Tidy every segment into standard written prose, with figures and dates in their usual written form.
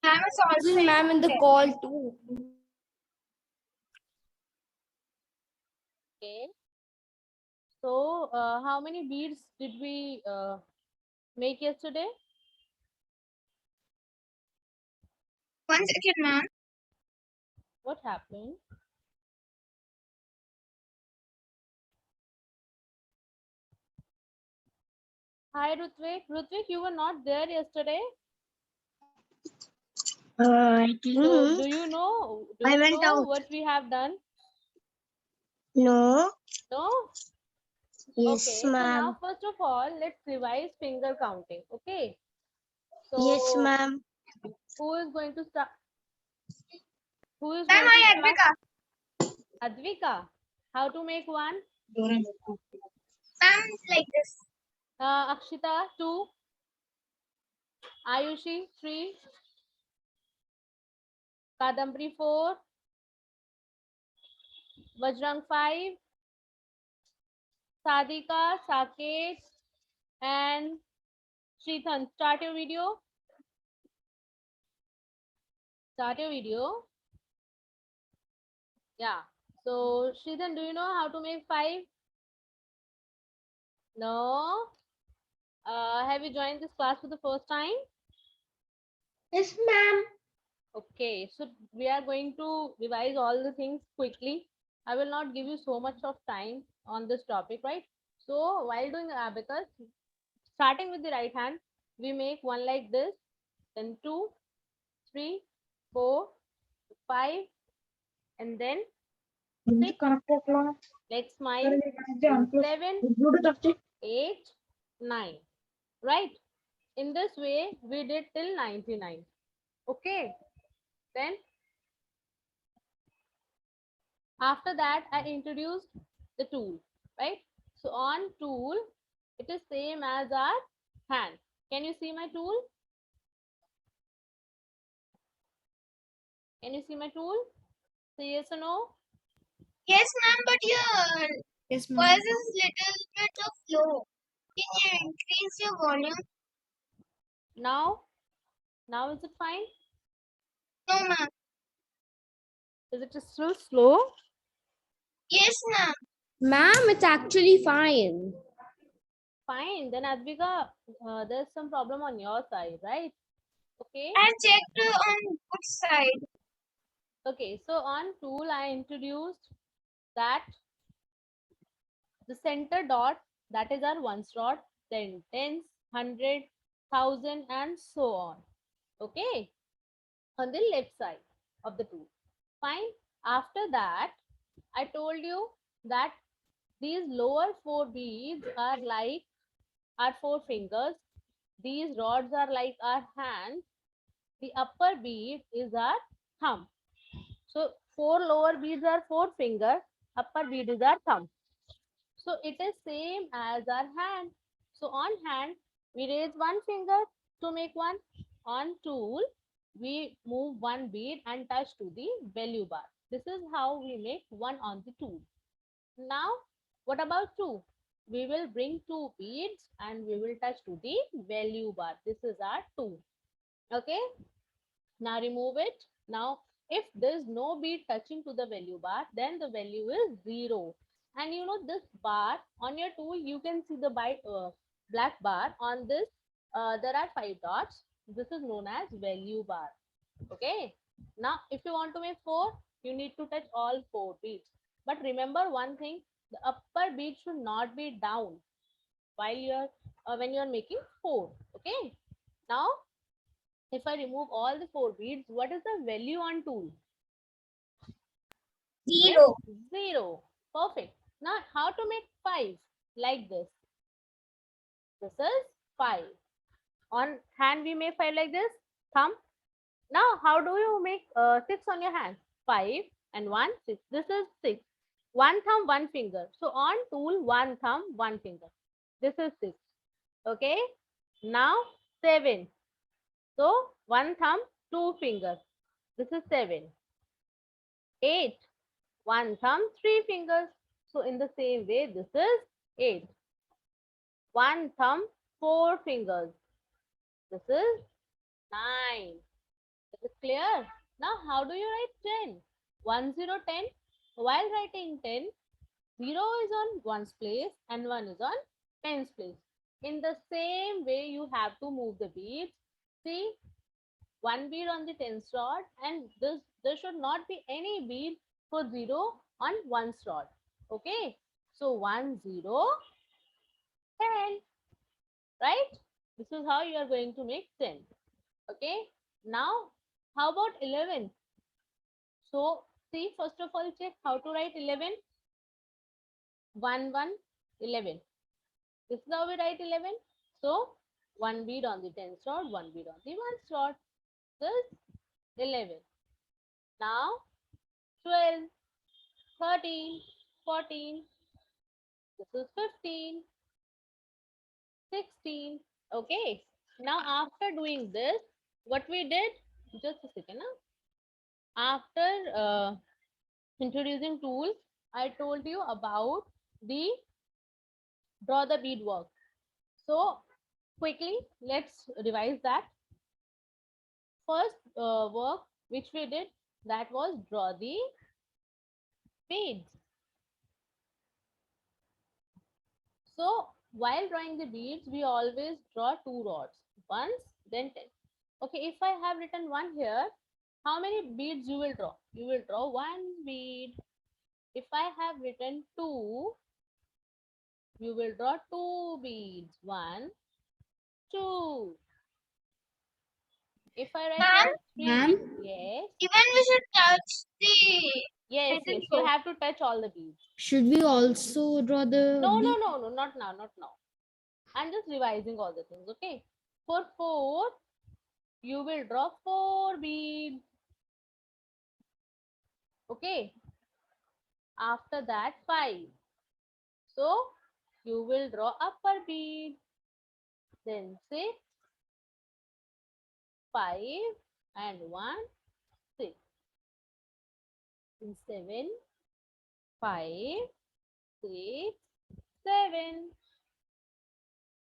Ma'am is also Ma'am in the call too. Okay. So, how many beads did we make yesterday? 1 second, ma'am. What happened? Hi, Rutvik. Rutvik, you were not there yesterday. I So, do you know? I went out. What we have done? No. No. Yes, Okay. So ma'am. now, first of all, let's revise finger counting. Okay. So, Yes, ma'am. who is going to start? Who is Ma'am, going to I start? Advika. Advika. How to make one? Ma'am, like this. Akshita, 2. Ayushi, 3. Kadambri, 4. Vajrang, 5. Sadika, Saket, and Srithan. Start your video. Start your video. Yeah. So, Srithan, do you know how to make 5? No. Have you joined this class for the first time? Yes, ma'am. Okay. So, we are going to revise all the things quickly. I will not give you so much of time on this topic, right? So, while doing abacus, starting with the right hand, we make one like this, then 2, 3, 4, 5, and then 6. Let's smile. 7, 8, 9. Right? In this way, we did till 99. Okay. Then after that, I introduced the tool. Right? So on tool, it is same as our hand. Can you see my tool? Can you see my tool? Say yes or no? Yes, ma'am, but your Yes, voice is little bit of low. Can you increase your volume? Now is it fine? No, ma'am. Is it still slow? Yes, ma'am. Ma'am, it's actually fine. Fine. Then Advika, there's some problem on your side, right? Okay. I checked on both side. Okay. So on tool, I introduced that the center dot, that is our ones dot, then tens, 100, 1000, and so on. Okay. On the left side of the tool. Fine. After that, I told you that these lower 4 beads are like our 4 fingers. These rods are like our hands. The upper bead is our thumb. So 4 lower beads are 4 fingers. Upper bead is our thumb. So it is same as our hand. So on hand, we raise one finger to make one. On tool, we move one bead and touch to the value bar. This is how we make one on the tool. Now, what about 2? We will bring 2 beads and we will touch to the value bar. This is our 2. Okay. Now remove it. Now, if there is no bead touching to the value bar, then the value is 0. And you know this bar on your tool, you can see the black bar. On this, there are 5 dots. This is known as value bar. Okay. Now, if you want to make 4, you need to touch all 4 beads. But remember one thing, the upper bead should not be down while you're when you're making 4. Okay. Now, if I remove all the 4 beads, what is the value on tool? 0. 0. Perfect. Now, how to make 5? Like this. This is 5. On hand, we make 5 like this. Thumb. Now, how do you make 6 on your hand? 5 and 1, 6. This is 6. One thumb, one finger. So, on tool, one thumb, one finger. This is 6. Okay. Now, 7. So, one thumb, two fingers. This is 7. 8. One thumb, 3 fingers. So, in the same way, this is 8. One thumb, 4 fingers. This is 9. This Clear? Now, how do you write 10? 1, 0, 10. While writing 10, 0 is on 1's place and 1 is on 10's place. In the same way, you have to move the beads. See, 1 bead on the 10th rod, and there should not be any bead for 0 on 1's rod. Okay, so 1, 0, 10. Right? This is how you are going to make 10. Okay, now how about 11? So see, first of all, check how to write 11. 1, 1, 11. This is how we write 11. So 1 bead on the 10th rod, 1 bead on the 1st rod. This 11. Now 12, 13, 14. This is 15, 16. Okay. Now after doing this, what we did, just a second. After introducing tools, I told you about the draw the bead work. So quickly, let's revise that. First work which we did, that was draw the beads. So while drawing the beads, we always draw 2 rods, once, then 10. Okay, if I have written 1 here, how many beads you will draw? You will draw 1 bead. If I have written 2, you will draw 2 beads. 1, 2. If I write 3 Ma'am? beads, yes. Even we should touch the Yes, second you row. have to touch all the beads. Should we also draw the No, bead? not now, not now. I'm just revising all the things, okay? For 4, you will draw 4 beads. Okay. After that, 5. So, you will draw upper bead. Then 6, 5, and 1, 6. Then 7, 5, 6, 7.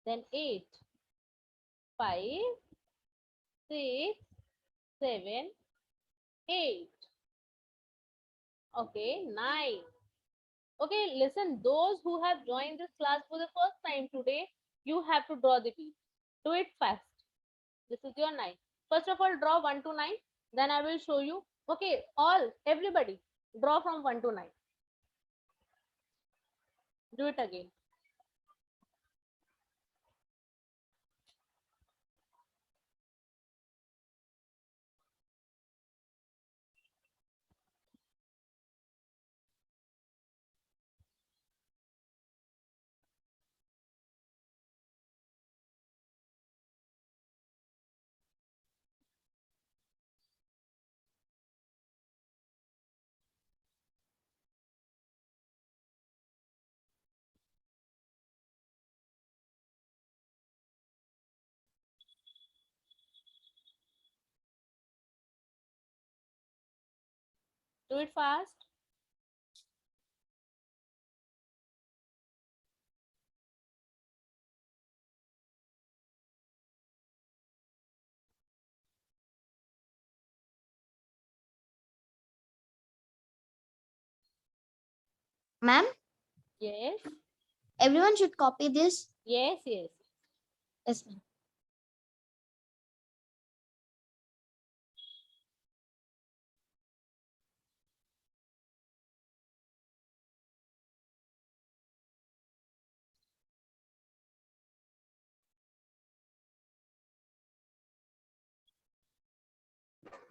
Then 8, 5, 6, 7, 8. Okay, 9. Okay, listen, those who have joined this class for the first time today, you have to draw the bead. Do it fast. This is your 9. First of all, draw 1 to 9. Then I will show you. Okay, everybody, draw from 1 to 9. Do it again. Do it fast. Ma'am, Yes, everyone should copy this. yes, yes. Yes, ma'am.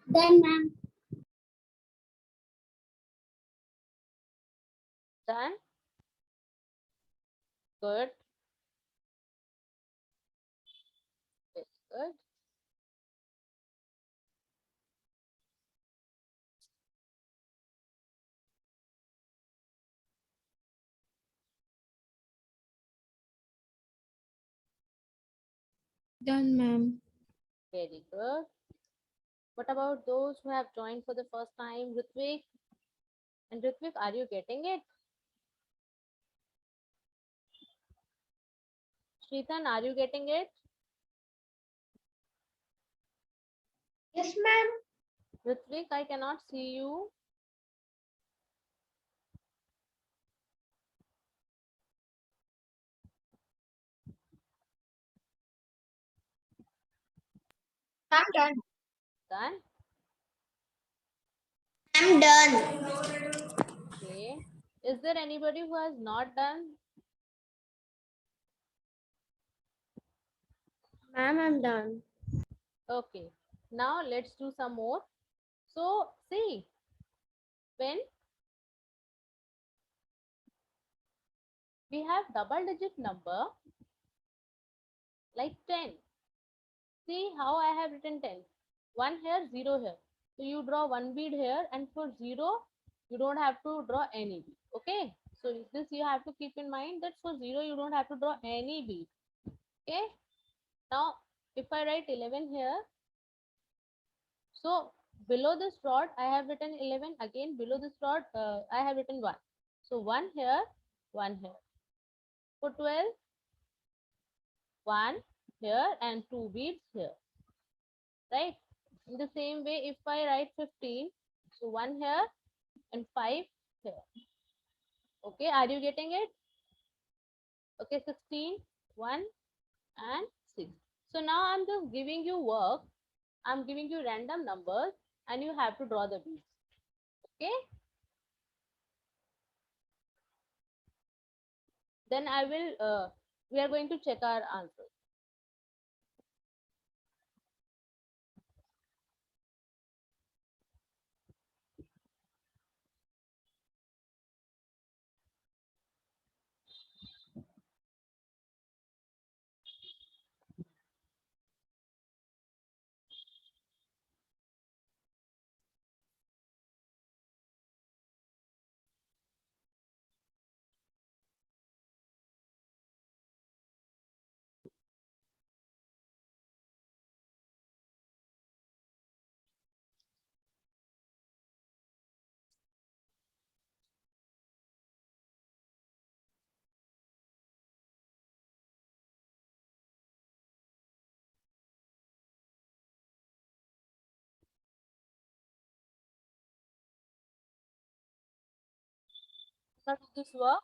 Then, ma'am. Done. Good. Very good. Done, ma'am. Very good. What about those who have joined for the first time? Ritvik and Ritvik, are you getting it? Shritan, are you getting it? Yes, ma'am. Ritvik, I cannot see you. I'm done. Done? I'm done. Okay. Is there anybody who has not done? Ma'am, I'm done. Okay. Now let's do some more. So see, when we have double digit number like 10, see how I have written 10. 1 here, 0 here. So you draw one bead here, and for 0, you don't have to draw any bead. Okay. So this you have to keep in mind that for 0, you don't have to draw any bead. Okay. Now, if I write 11 here, so below this rod, I have written 11. Again, below this rod, I have written 1. So 1 here, 1 here. For 12, 1 here and 2 beads here. Right? In the same way, if I write 15, so 1 here and 5 here. Okay, are you getting it? Okay, 16, 1 and 6. So now I'm just giving you work. I'm giving you random numbers and you have to draw the beads. Okay? Then we are going to check our answers. How does this work?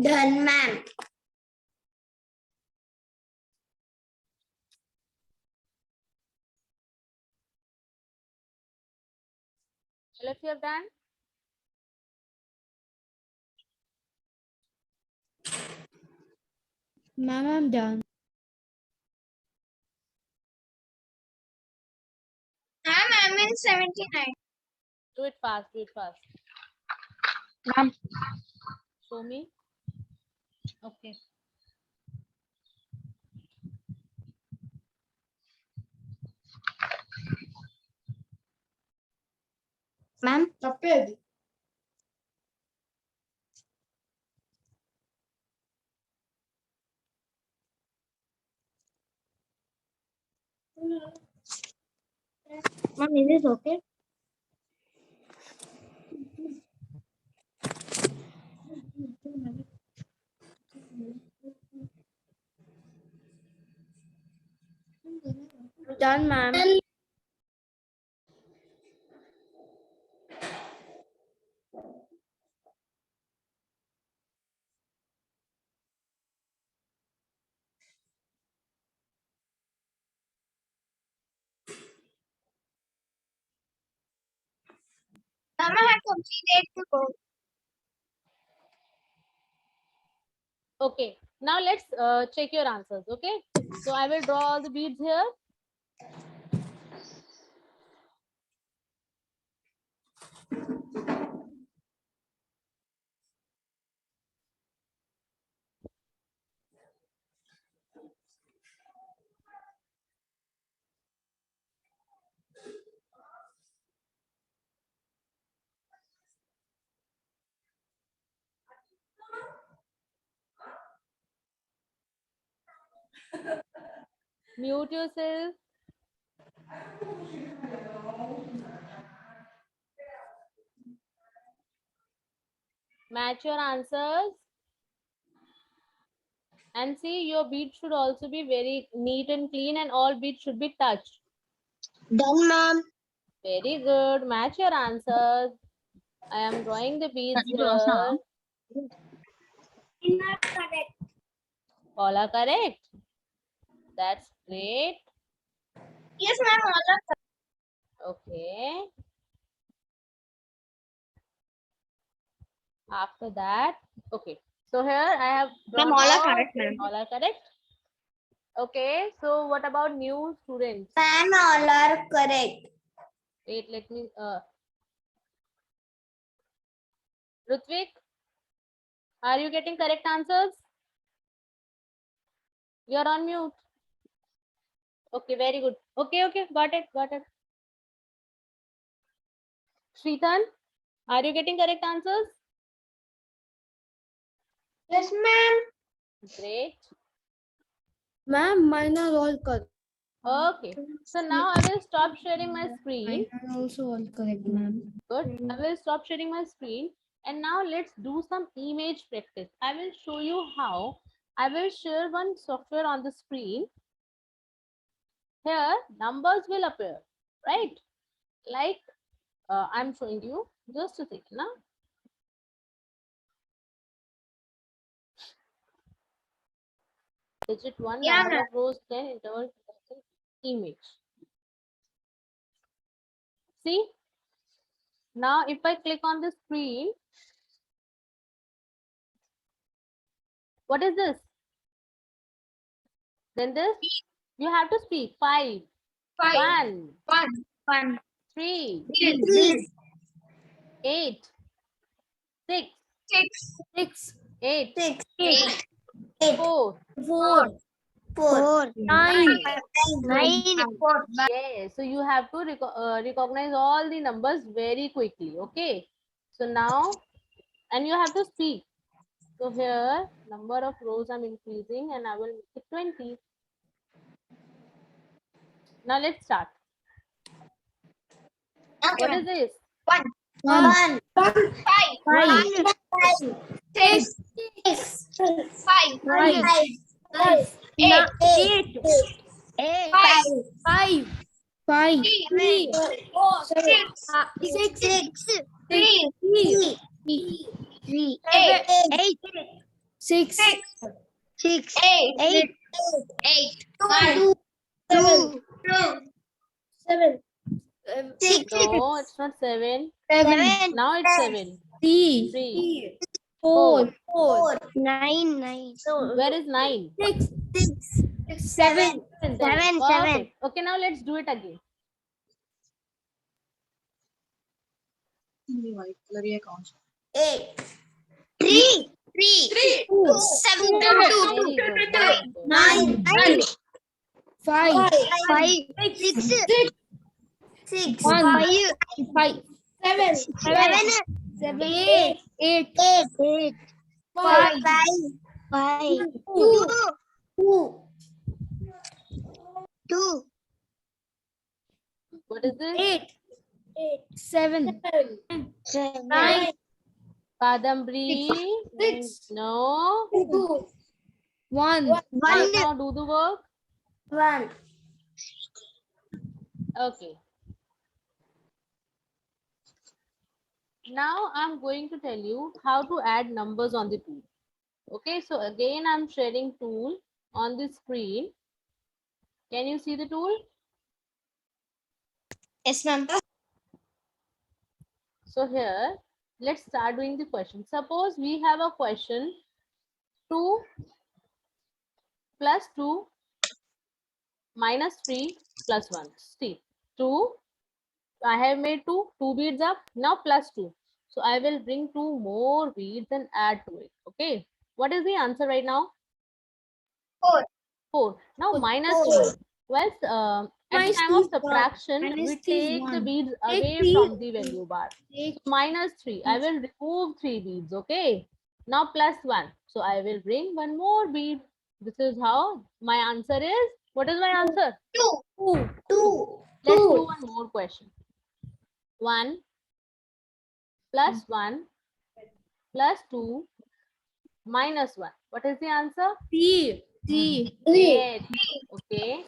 Done, ma'am. Well, if you have done, Ma'am, I'm done. I'm in 79. do it fast, do it fast. Ma'am. Show me. Okay. Ma'am. Ma'am, is this okay? Done, ma'am. Mama had completed the book. Okay, now let's check your answers. Okay, so I will draw all the beads here. Mute yourself. Match your answers. And see, your bead should also be very neat and clean, and all beads should be touched. Done, ma'am. Very good. Match your answers. I am drawing the beads here. All are correct. That's great. Yes, ma'am. All of Okay. After that, okay. So here I have drawn Ma'am, all are correct, ma'am. All are correct. Okay. So what about new students? Ma'am, all are correct. Wait, let me. Rutvik, are you getting correct answers? You're on mute. Okay, very good. Okay, got it. Sritan, are you getting correct answers? Yes, ma'am. Great. Ma'am, mine are all correct. Okay. So now I will stop sharing my screen. Mine are also all correct, ma'am. Good. I will stop sharing my screen. And now let's do some image practice. I will show you how. I will share one software on the screen. Here, numbers will appear, right? Like I'm showing you. Just a second now. Digit 1, Yeah, number ma'am. of rows, 10, interval, image. See? Now, if I click on the screen, what is this? Then this, you have to speak. 5, 1, 1, 3, 3, 8, 6, 6, 8, 8, 4, 4, 9. 9, 4. Yes, so you have to recognize all the numbers very quickly. Okay. So now, and you have to speak. So here, number of rows I'm increasing and I will make it 20. Now let's start. Okay, What is this? 1, 1. 5, 6, 5, 8, 5, 5. 3, 6, 3, 8, 6. 8, 1, 2, 7. 6, No, it's not 7. 7. Now it's 7. 3. 3. 4. 9. Where is 9? 6. 7. Perfect. Okay, now let's do it again. White color ये कौन सा? 3, 2, 7, 2, Very good. 9, 5. 5, 6, 1. 5, 5. 7, 8. 8. 8, 5, 2, 2, What is this? 8. 7. 9. Kadambri? Six. No. 2. 1. Right now, do the work. 1. Okay. Now I'm going to tell you how to add numbers on the tool. Okay, so again I'm sharing tool on the screen. Can you see the tool? Yes, ma'am. So here, let's start doing the question. Suppose we have a question 2 plus 2 minus 3 plus 1. See, 2, I have made 2 beads up, now plus 2. So I will bring 2 more beads and add to it. Okay, what is the answer right now? 4. 4. Now minus 3. Well, at the Minus time 2 of is one. subtraction, Minus we 3 is take the 1. beads Take away 3. from the value bar. Take So minus 3. I will remove 3 beads. Okay. Now plus 1. So I will bring 1 more bead. This is how my answer is. What is my answer? 2. 2. Let's do one more question. 1 plus 1 plus 2 minus 1. What is the answer? 3. 3. Great. Okay.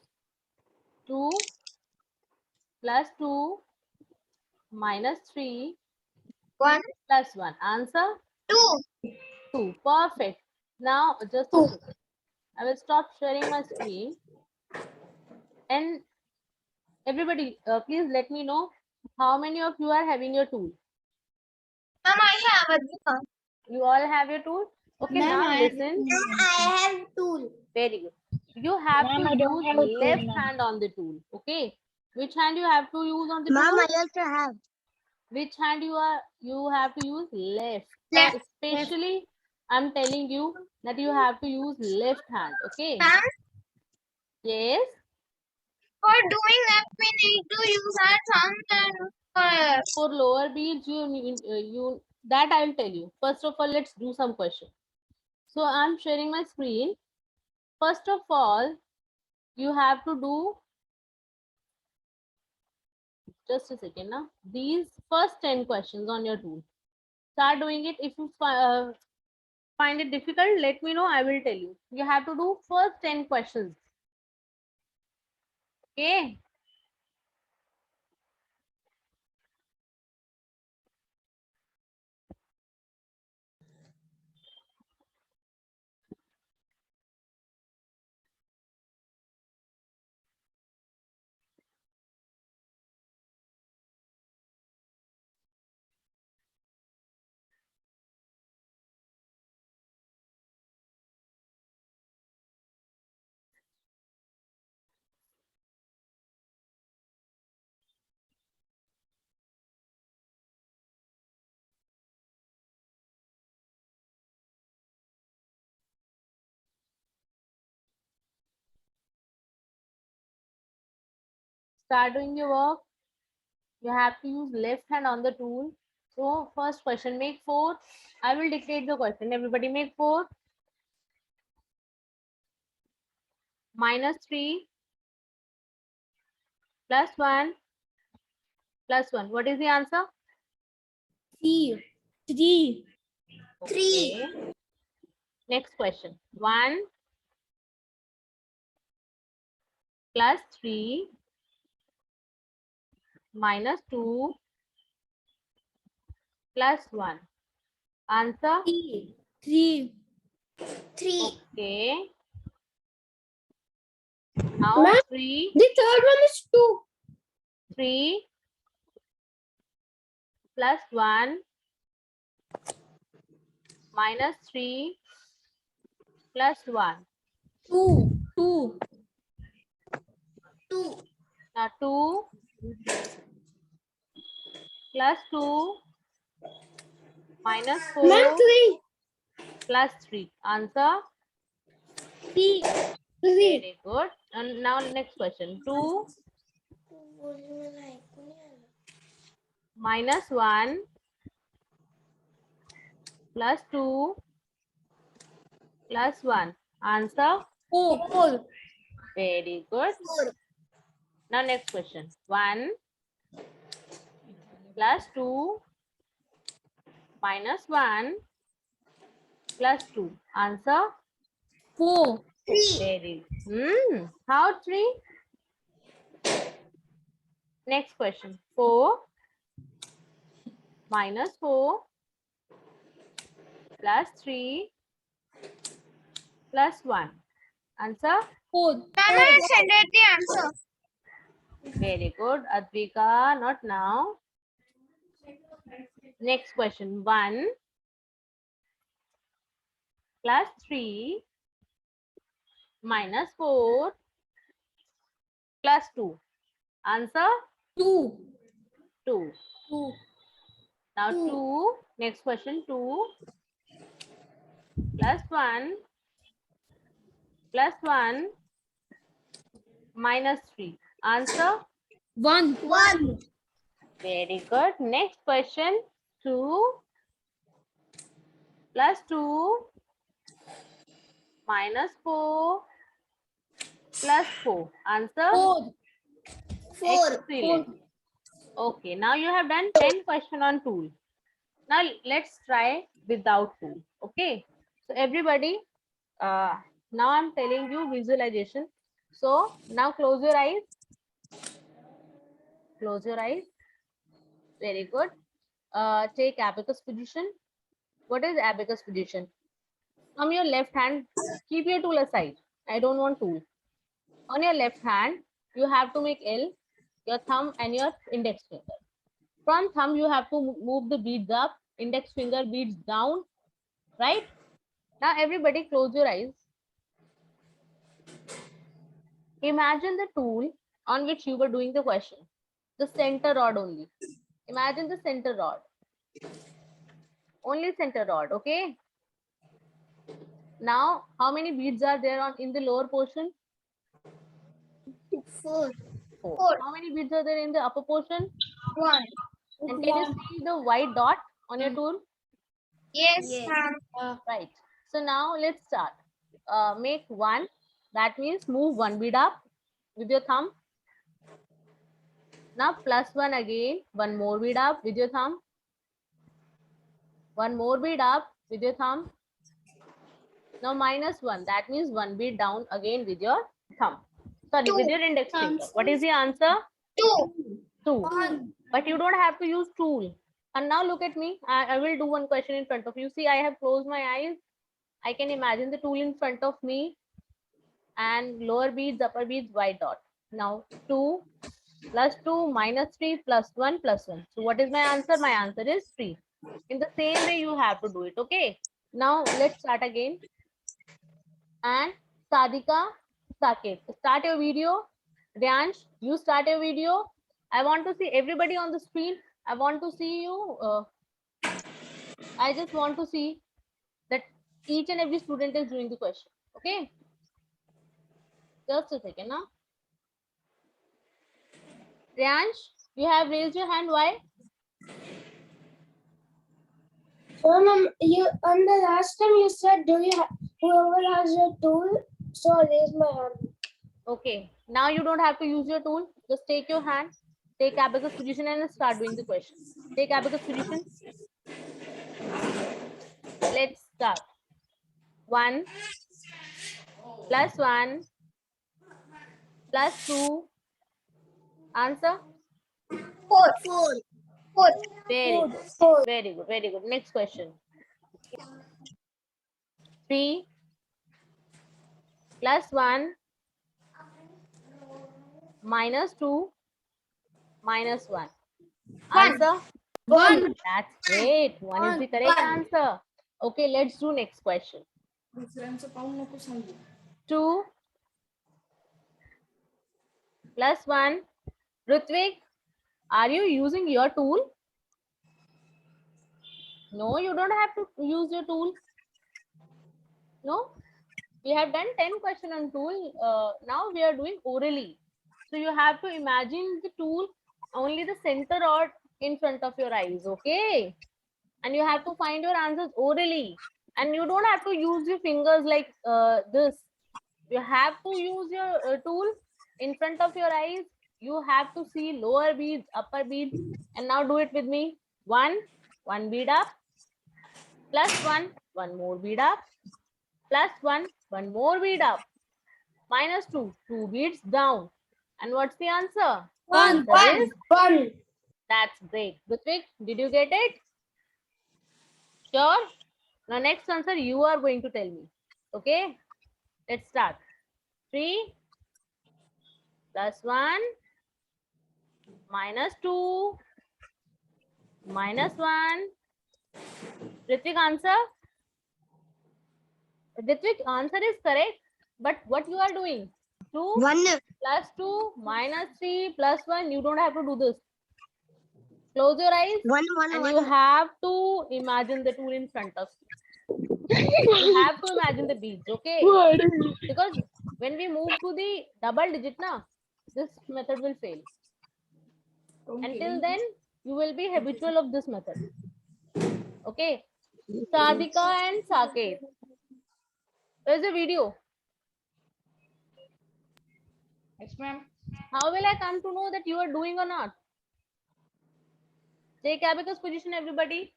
2 plus 2 minus 3 1. plus 1. Answer 2. 2. Perfect. Now, just a second. I will stop sharing my screen. And everybody, please let me know how many of you are having your tool. Ma'am, I have a You all have your tool? Okay, Ma'am, now I have listen. I have tool. Very good. You have Ma'am, to I don't use have a tool, left ma'am. hand on the tool. Okay. Which hand you have to use on the Ma'am, tool? I also have. Which hand you have to use? Left. Left. Especially, I'm telling you that you have to use left hand. Okay. Ma'am, Yes. for doing that, we need to use our thumb and For lower beads, you that I'll tell you. First of all, let's do some question. So I'm sharing my screen. First of all, you have to do just a second now. These first 10 questions on your tool. Start doing it. If you find it difficult, let me know. I will tell you. You have to do first 10 questions. Okay. Start doing your work. You have to use left hand on the tool. So first question, make 4. I will dictate the question. Everybody make 4. Minus 3 plus 1 plus 1. What is the answer? 3. 3. Okay. Next question. 1 plus 3 minus 2 plus 1. Answer? 3. 3. 3. Okay. Now Ma'am, 3, the third one is 2. 3 plus 1 minus 3 plus 1. 2. 2. 2. Now 2 plus 2 minus 4 Ma'am, 3. plus 3. Answer? 3. 3. Very good. And now next question. 2 minus 1 plus 2 plus 1. Answer? 4. Very good. Now next question. 1 plus 2 minus 1 plus 2. Answer? 4. 3. Very. How 3? Next question. 4 minus 4 plus 3 plus 1. Answer? 4. Mama, send it the answer. Very good. Advika, not now. Next question. 1 plus 3 minus 4 plus 2. Answer? 2. 2. 2. Now Two. 2. Next question. 2 plus 1 plus 1 minus 3. Answer? 1. 1. Very good. Next question. 2 plus 2 minus 4 plus 4. Answer? 4. 4. Excellent. Okay, now you have done 10 question on tool. Now let's try without tool. Okay. So everybody, now I'm telling you visualization. So now close your eyes. Close your eyes. Very good. Take abacus position. What is abacus position? From your left hand, keep your tool aside. I don't want tool. On your left hand, you have to make L, your thumb and your index finger. From thumb, you have to move the beads up, index finger beads down, right? Now everybody close your eyes. Imagine the tool on which you were doing the question. The center rod only. Imagine the center rod. Only center rod, okay? Now, how many beads are there on in the lower portion? 4. 4. 4. How many beads are there in the upper portion? 1. And can you see the white dot on your tool? Yes, Yes. ma'am. Right. So now let's start. Make 1. That means move 1 bead up with your thumb. Now plus 1 again. 1 more bead up with your thumb. 1 more bead up with your thumb. Now minus 1. That means 1 bead down again with your thumb. Sorry, with your index finger. What is the answer? 2. 2. But you don't have to use tool. And now look at me. I will do one question in front of you. See, I have closed my eyes. I can imagine the tool in front of me. And lower beads, upper beads, white dot. Now 2 plus 2 minus 3 plus 1 plus 1. So what is my answer? My answer is 3. In the same way you have to do it. Okay. Now let's start again. And Sadika, Saket, start your video. Ryansh, you start your video. I want to see everybody on the screen. I want to see you. I just want to see that each and every student is doing the question. Okay. Just a second now. Ryansh, you have raised your hand. Why? Ma'am, you on the last time you said, do you whoever has your tool? So I raised my hand. Okay. Now you don't have to use your tool. Just take your hand, take abacus position and start doing the question. Take abacus position. Let's start. 1 plus 1 plus 2. Answer? 4. 4. 4. Very good. Very good. Very good. Next question. 3 plus 1 minus 2 minus 1. Answer? 1. That's great. 1 is the correct answer. Okay, let's do next question. 2 plus 1. Rutvik, are you using your tool? No, you don't have to use your tool. No, we have done 10 question on tool. Now we are doing orally. So you have to imagine the tool, only the center rod in front of your eyes. Okay. And you have to find your answers orally. And you don't have to use your fingers like this. You have to use your tool in front of your eyes. you have to see lower beads, upper beads, and now do it with me. One bead up, plus one more bead up, plus one more bead up, minus two beads down. And what's the answer? One. Answer is, One. that's great. Ritvik, did you get it? Sure. Now next answer you are going to tell me. Okay, let's start. 3 plus 1 minus 2 minus 1. Ritvik, answer. Ritvik, answer is correct. But what you are doing? 2 1. plus 2 minus 3 plus 1. You don't have to do this. Close your eyes 1. and you have to imagine the tool in front of you. You have to imagine the beads, okay? Because when we move to the double digit, this method will fail. Until then, you will be habitual of this method. Okay. Sadhika and Saket. Where's the video? Yes, ma'am. How will I come to know that you are doing or not? Take abacus position, everybody.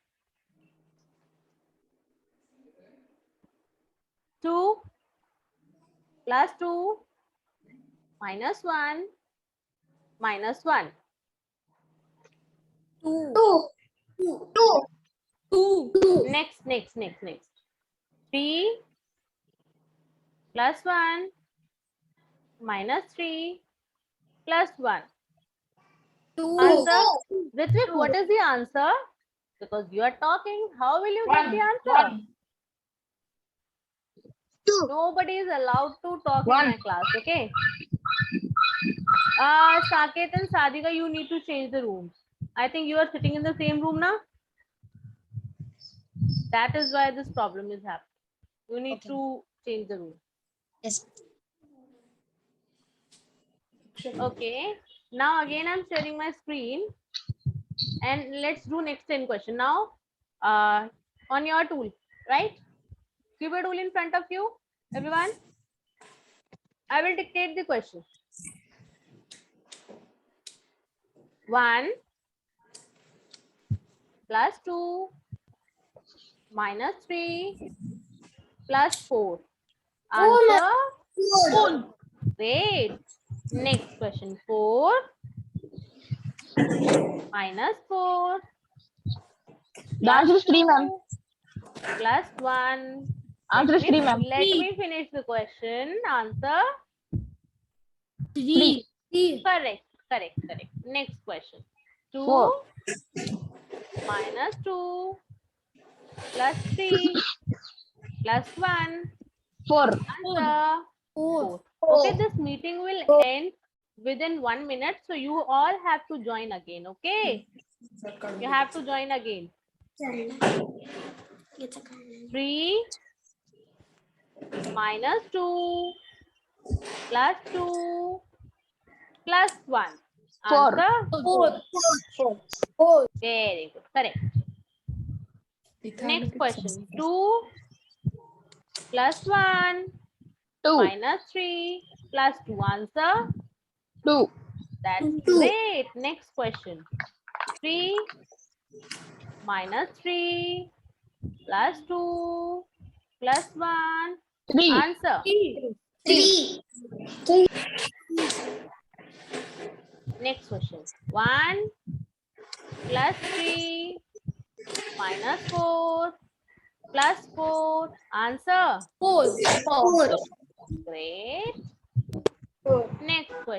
2 plus 2 minus 1 minus 1. 2. Next. 3 plus 1 minus 3 plus 1. Answer. Ritvik, what is the answer? Because you are talking, how will you get the answer? 2. Nobody is allowed to talk in my class, okay? Saket and Sadhika, you need to change the rooms. I think you are sitting in the same room now. That is why this problem is happening. You need to change the room. Yes. Okay. Now again, I'm sharing my screen. And let's do next 10 question. Now, on your tool, right? Keep a tool in front of you, everyone. I will dictate the question. 1 plus 2 minus 3 plus 4. Answer. 4. Great. Next question. 4 minus 4. The answer is 3, ma'am. Plus 1. Answer is 3, ma'am. Let me finish the question. Answer. 3. Correct. Next question. 2 4. minus 2 plus 3 plus 1. 4. Answer. 4. Okay, this meeting will end within 1 minute. So you all have to join again. Okay. You have to join again. 3 minus 2 plus 2 plus 1. 4. Answer. 4. Very good. Correct. Next question. 2 plus 1 2. minus 3 plus 2. Answer. 2. That's great. Next question. 3 minus 3 plus 2 plus 1. 3. Answer. 3. Next question. 1 plus 3 minus 4 plus 4. Answer. 4. Great. Next question.